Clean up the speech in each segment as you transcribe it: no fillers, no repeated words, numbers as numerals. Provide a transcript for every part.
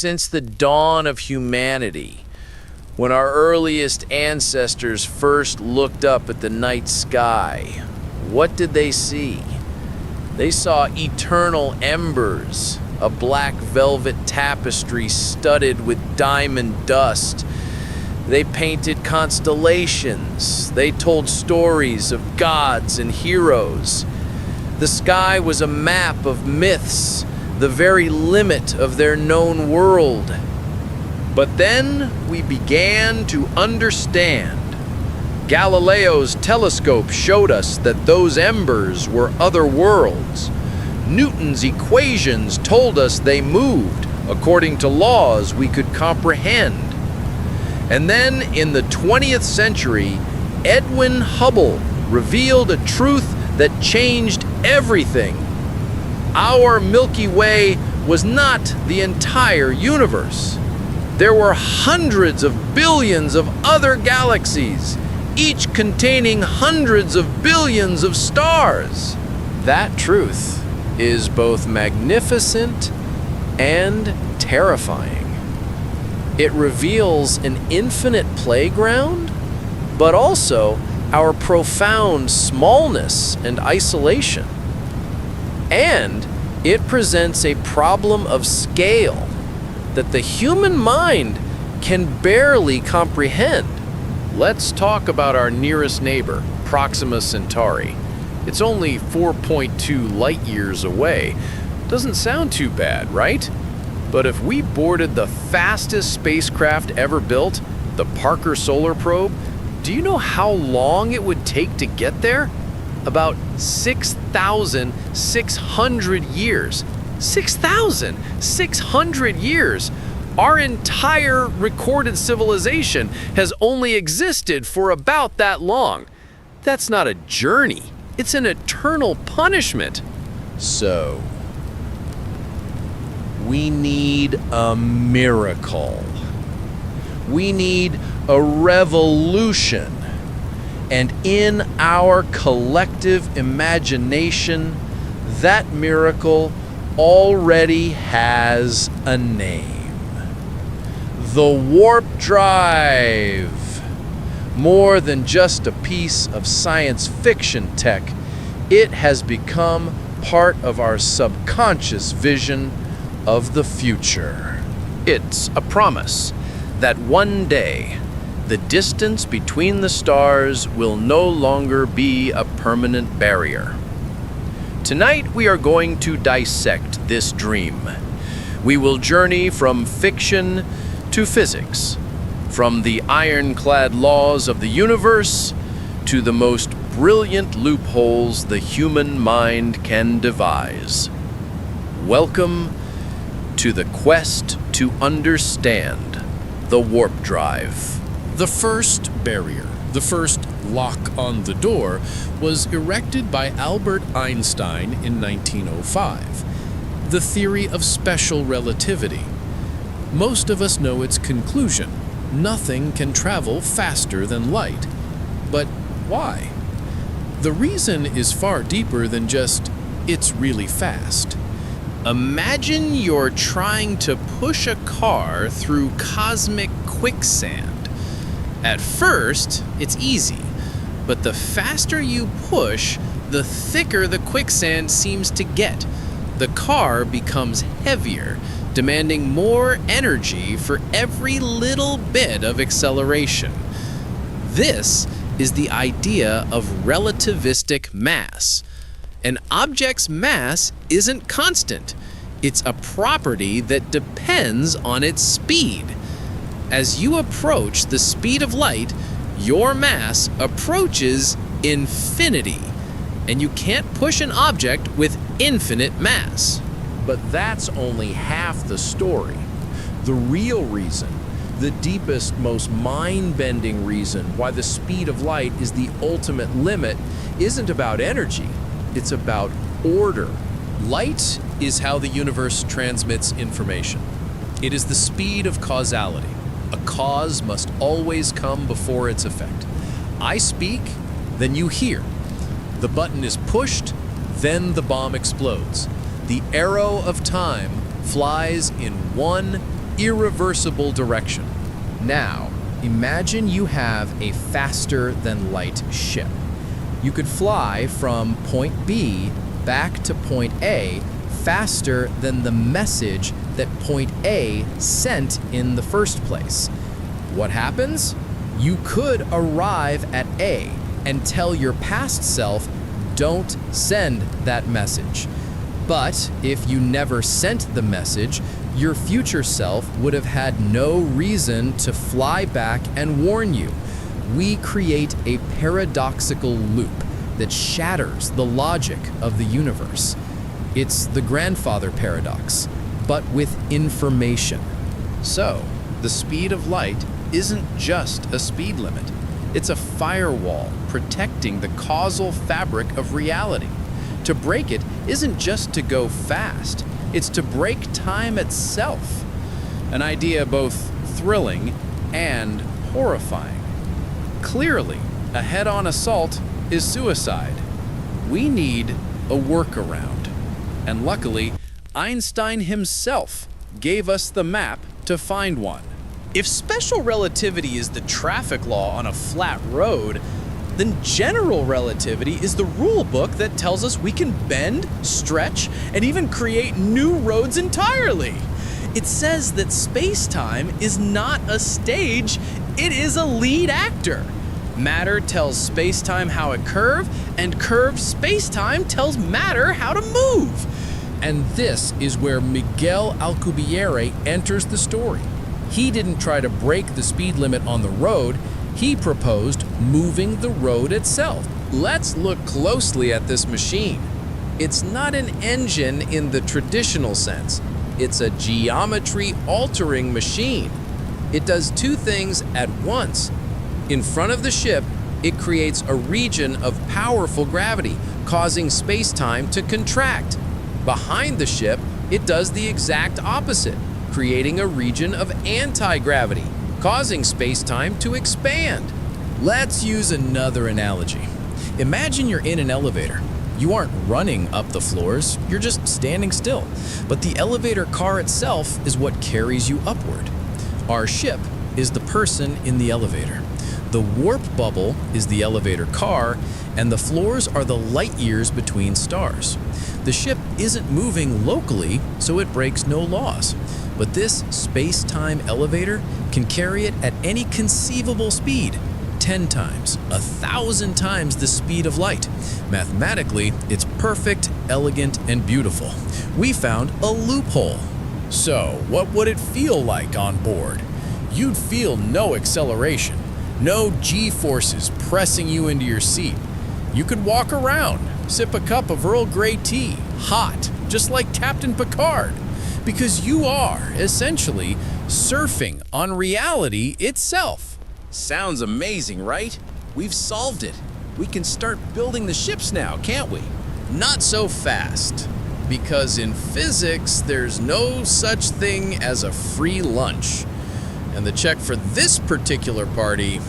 Since the dawn of humanity, when our earliest ancestors first looked up at the night sky, what did they see? They saw eternal embers, a black velvet tapestry studded with diamond dust. They painted constellations. They told stories of gods and heroes. The sky was a map of myths, the very limit of their known world. But then we began to understand. Galileo's telescope showed us that those embers were other worlds. Newton's equations told us they moved according to laws we could comprehend. And then in the 20th century, Edwin Hubble revealed a truth that changed everything. Our Milky Way was not the entire universe. There were hundreds of billions of other galaxies, each containing hundreds of billions of stars. That truth is both magnificent and terrifying. It reveals an infinite playground, but also our profound smallness and isolation. And it presents a problem of scale that the human mind can barely comprehend. Let's talk about our nearest neighbor, Proxima Centauri. It's only 4.2 light years away. Doesn't sound too bad, right? But if we boarded the fastest spacecraft ever built, the Parker Solar Probe, do you know how long it would take to get there? About 6,600 years. 6,600 years! Our entire recorded civilization has only existed for about that long. That's not a journey. It's an eternal punishment. So, we need a miracle. We need a revolution. And in our collective imagination, that miracle already has a name. The warp drive. More than just a piece of science fiction tech, it has become part of our subconscious vision of the future. It's a promise that one day, the distance between the stars will no longer be a permanent barrier. Tonight, we are going to dissect this dream. We will journey from fiction to physics, from the ironclad laws of the universe to the most brilliant loopholes the human mind can devise. Welcome to the quest to understand the warp drive. The first barrier, the first lock on the door, was erected by Albert Einstein in 1905. The theory of special relativity. Most of us know its conclusion. Nothing can travel faster than light. But why? The reason is far deeper than just, it's really fast. Imagine you're trying to push a car through cosmic quicksand. At first, it's easy, but the faster you push, the thicker the quicksand seems to get. The car becomes heavier, demanding more energy for every little bit of acceleration. This is the idea of relativistic mass. An object's mass isn't constant. It's a property that depends on its speed. As you approach the speed of light, your mass approaches infinity, and you can't push an object with infinite mass. But that's only half the story. The real reason, the deepest, most mind-bending reason why the speed of light is the ultimate limit isn't about energy. It's about order. Light is how the universe transmits information. It is the speed of causality. A cause must always come before its effect. I speak, then you hear. The button is pushed, then the bomb explodes. The arrow of time flies in one irreversible direction. Now, imagine you have a faster-than-light ship. You could fly from point B back to point A faster than the message that point A sent in the first place. What happens? You could arrive at A and tell your past self, don't send that message. But if you never sent the message, your future self would have had no reason to fly back and warn you. We create a paradoxical loop that shatters the logic of the universe. It's the grandfather paradox, but with information. So, the speed of light isn't just a speed limit. It's a firewall protecting the causal fabric of reality. To break it isn't just to go fast, it's to break time itself. An idea both thrilling and horrifying. Clearly, a head-on assault is suicide. We need a workaround. And luckily, Einstein himself gave us the map to find one. If special relativity is the traffic law on a flat road, then general relativity is the rule book that tells us we can bend, stretch, and even create new roads entirely. It says that space-time is not a stage, it is a lead actor. Matter tells space-time how it curve, and curved space-time tells matter how to move. And this is where Miguel Alcubierre enters the story. He didn't try to break the speed limit on the road, he proposed moving the road itself. Let's look closely at this machine. It's not an engine in the traditional sense. It's a geometry-altering machine. It does two things at once. In front of the ship, it creates a region of powerful gravity, causing space-time to contract. Behind the ship, it does the exact opposite, creating a region of anti-gravity, causing space-time to expand. Let's use another analogy. Imagine you're in an elevator. You aren't running up the floors, you're just standing still. But the elevator car itself is what carries you upward. Our ship is the person in the elevator. The warp bubble is the elevator car, and the floors are the light years between stars. The ship isn't moving locally, so it breaks no laws. But this space-time elevator can carry it at any conceivable speed, 10 times, 1,000 times the speed of light. Mathematically, it's perfect, elegant, and beautiful. We found a loophole. So, what would it feel like on board? You'd feel no acceleration, no G-forces pressing you into your seat. You could walk around, sip a cup of Earl Grey tea, hot, just like Captain Picard. Because you are, essentially, surfing on reality itself. Sounds amazing, right? We've solved it. We can start building the ships now, can't we? Not so fast, because in physics, there's no such thing as a free lunch. And the check for this particular party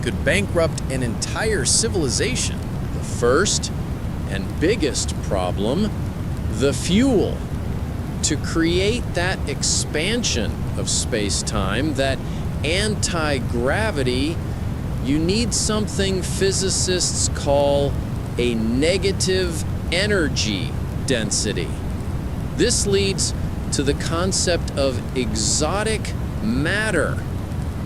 could bankrupt an entire civilization. The first and biggest problem, the fuel. To create that expansion of space-time, that anti-gravity, you need something physicists call a negative energy density. This leads to the concept of exotic matter.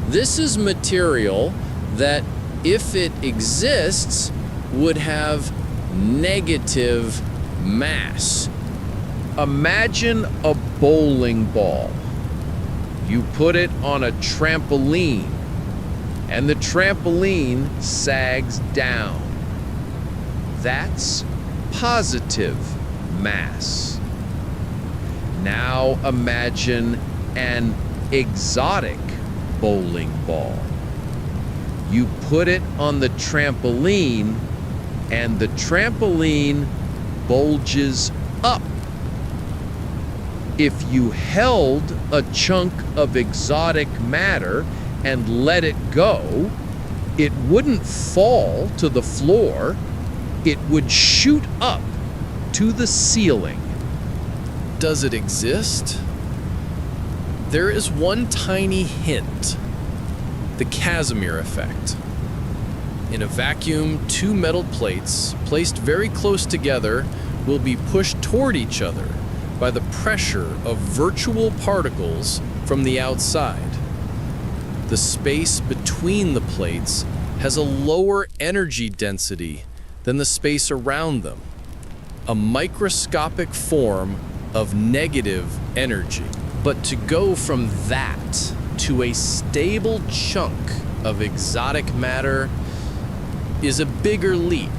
This is material that, if it exists, would have negative mass. Imagine a bowling ball. You put it on a trampoline, and the trampoline sags down. That's positive mass. Now imagine an exotic bowling ball. You put it on the trampoline, and the trampoline bulges up. If you held a chunk of exotic matter and let it go, it wouldn't fall to the floor, it would shoot up to the ceiling. Does it exist? There is one tiny hint: the Casimir effect. In a vacuum, two metal plates placed very close together will be pushed toward each other by the pressure of virtual particles from the outside. The space between the plates has a lower energy density than the space around them, a microscopic form of negative energy. But to go from that to a stable chunk of exotic matter is a bigger leap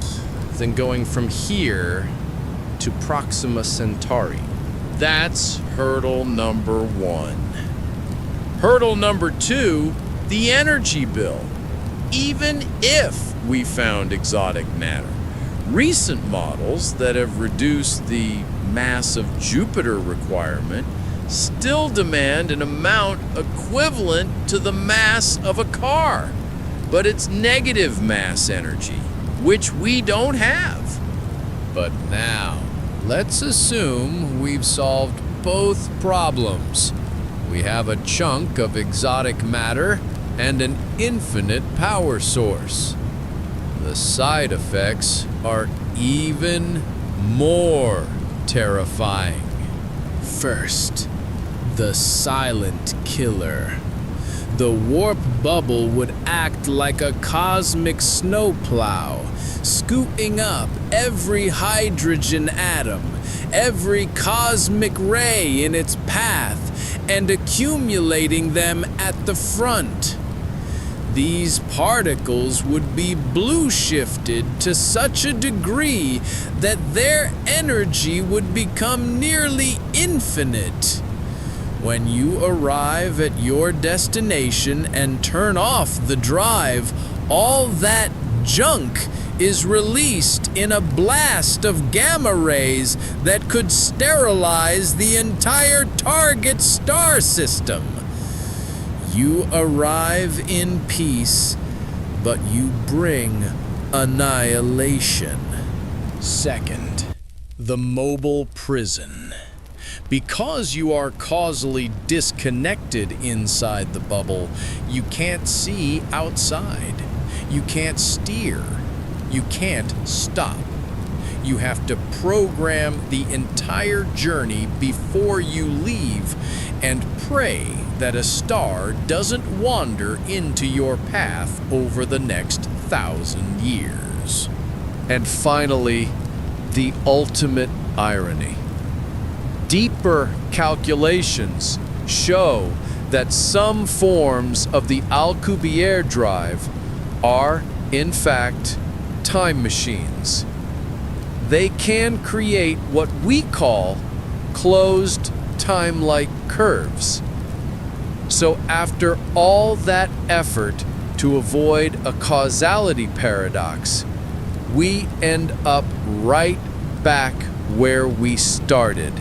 than going from here to Proxima Centauri. That's hurdle number 1. Hurdle number 2, the energy bill. Even if we found exotic matter, recent models that have reduced the mass of Jupiter requirement still demand an amount equivalent to the mass of a car, but it's negative mass energy, which we don't have. But now, let's assume we've solved both problems. We have a chunk of exotic matter and an infinite power source. The side effects are even more terrifying. First, the silent killer. The warp bubble would act like a cosmic snowplow, scooting up every hydrogen atom, every cosmic ray in its path, and accumulating them at the front. These particles would be blue shifted to such a degree that their energy would become nearly infinite. When you arrive at your destination and turn off the drive, all that junk is released in a blast of gamma rays that could sterilize the entire target star system. You arrive in peace, but you bring annihilation. Second, the mobile prison. Because you are causally disconnected inside the bubble, you can't see outside. You can't steer. You can't stop. You have to program the entire journey before you leave and pray that a star doesn't wander into your path over the next 1,000 years. And finally, the ultimate irony. Deeper calculations show that some forms of the Alcubierre drive are, in fact, time machines. They can create what we call closed time-like curves. So after all that effort to avoid a causality paradox, we end up right back where we started.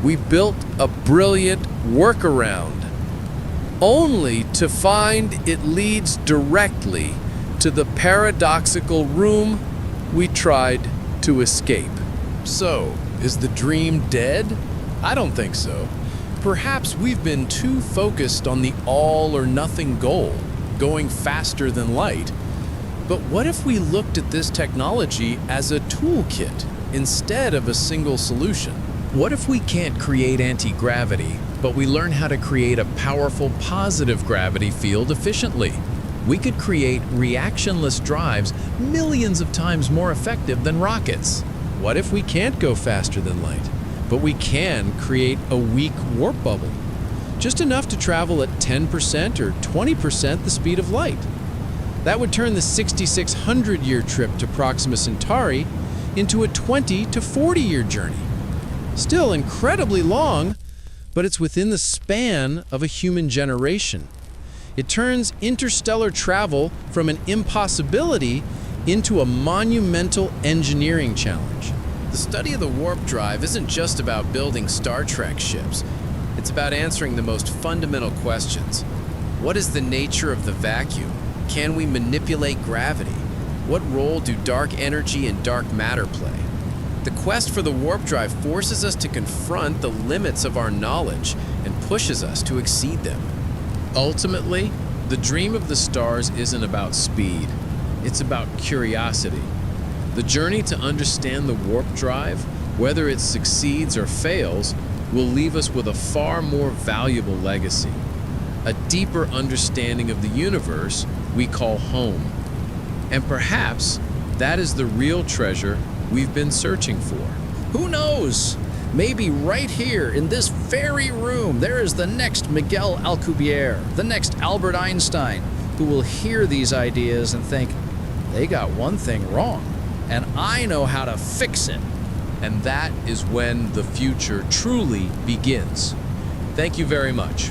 We built a brilliant workaround, only to find it leads directly to the paradoxical room we tried to escape. So, is the dream dead? I don't think so. Perhaps we've been too focused on the all-or-nothing goal, going faster than light. But what if we looked at this technology as a toolkit instead of a single solution? What if we can't create anti-gravity, but we learn how to create a powerful positive gravity field efficiently? We could create reactionless drives millions of times more effective than rockets. What if we can't go faster than light, but we can create a weak warp bubble? Just enough to travel at 10% or 20% the speed of light. That would turn the 6,600-year trip to Proxima Centauri into a 20 to 40-year journey. Still incredibly long, but it's within the span of a human generation. It turns interstellar travel from an impossibility into a monumental engineering challenge. The study of the warp drive isn't just about building Star Trek ships. It's about answering the most fundamental questions. What is the nature of the vacuum? Can we manipulate gravity? What role do dark energy and dark matter play? The quest for the warp drive forces us to confront the limits of our knowledge and pushes us to exceed them. Ultimately, the dream of the stars isn't about speed. It's about curiosity. The journey to understand the warp drive, whether it succeeds or fails, will leave us with a far more valuable legacy. A deeper understanding of the universe we call home. And perhaps that is the real treasure we've been searching for. Who knows? Maybe right here in this very room, there is the next Miguel Alcubierre, the next Albert Einstein, who will hear these ideas and think, they got one thing wrong, and I know how to fix it. And that is when the future truly begins. Thank you very much.